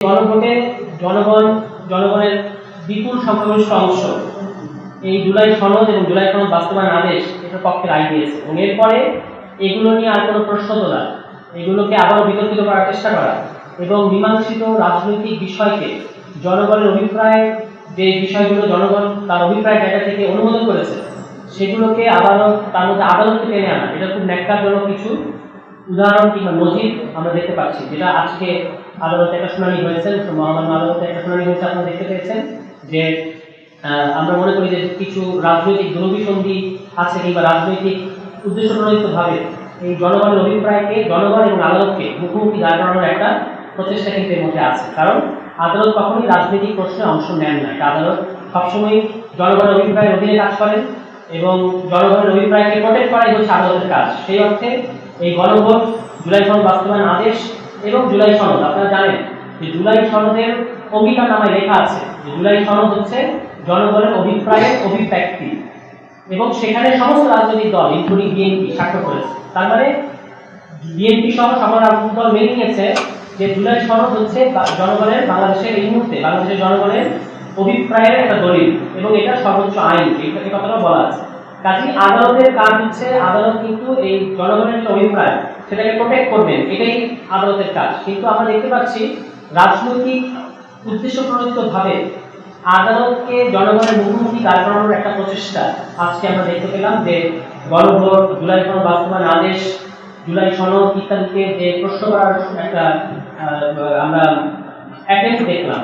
গণভোটে জনগণের বিপুল সংখ্যাগরিষ্ঠ অংশ এই জুলাই সনদ এবং জুলাই সনদ বাস্তবায়ন আদেশ এটার পক্ষে রায় দিয়েছে এবং এরপরে এগুলো নিয়ে আর কোনো প্রশ্ন তোলা, এগুলোকে আবারও বিতর্কিত করার চেষ্টা করা এবং মীমাংসিত রাজনৈতিক বিষয়কে জনগণের অভিপ্রায়, যে বিষয়গুলো জনগণ তার অভিপ্রায় জায়গা থেকে অনুমোদন করেছে সেগুলোকে আবারও তার মধ্যে আদালতকে টেনে আনা, এটা খুব ন্যাক্কারজনক কিছু উদাহরণ কিংবা নজির আমরা দেখতে পাচ্ছি, যেটা আজকে আদালতে একটা শুনানি হয়েছে, মহামান্য আদালতে একটা শুনানি হয়েছে, আপনারা দেখতে পেয়েছেন যে আমরা মনে করি যে কিছু রাজনৈতিক দুরভিসন্ধি আছে কিংবা রাজনৈতিক উদ্দেশ্য প্রণোদিতভাবে এই জনগণের অভিপ্রায়কে জনগণ এবং আদালতকে মুখোমুখি দাঁড় করানোর একটা প্রচেষ্টা কিন্তু এর মধ্যে আছে। কারণ আদালত কখনোই রাজনৈতিক প্রশ্নে অংশ নেন না, আদালত সবসময় জনগণের অভিপ্রায়ের অধীনে কাজ করেন এবং জনগণের অভিপ্রায়কে প্রোটেক্ট করাই হচ্ছে আদালতের কাজ। সেই অর্থে এই গণভোট, জুলাই সনদ বাস্তবায়ন আদেশ এবং জুলাই সনদ, আপনারা জানেন যে জুলাই সনদের অঙ্গীকারনামায় লেখা আছে যে জুলাই সনদ হচ্ছে জনগণের অভিপ্রায়ের অভিব্যক্তি এবং সেখানে সমস্ত রাজনৈতিক দল ইনক্লুডিং বিএনপি স্বাক্ষর করেছে। তার মানে বিএনপি সহ সকল রাজনৈতিক দল মেনে নিয়েছে যে জুলাই সনদ হচ্ছে জনগণের, বাংলাদেশের এই মুহূর্তে বাংলাদেশের জনগণের অভিপ্রায়ের একটা দলিল এবং এটা সর্বোচ্চ আইন, এই কথাটা বলা আছে। কাজেই আদালতের কাজ হচ্ছে, আদালত কিন্তু এই জনগণের যে অভিপ্রায় সেটাকে প্রোটেক্ট করবেন, এটাই আদালতের কাজ। কিন্তু আমরা দেখতে পাচ্ছি রাজনৈতিক উদ্দেশ্য প্রণোদিতভাবে আদালতকে জনগণের মুখোমুখি দাঁড় করানোর একটা প্রচেষ্টা আজকে আমরা দেখতে পেলাম যে গণভোট, জুলাই সনদ বাস্তবায়ন আদেশ, জুলাই সনদ ইত্যাদিকে যে প্রশ্ন করার একটা আমরা অ্যাটেম্প্ট দেখলাম।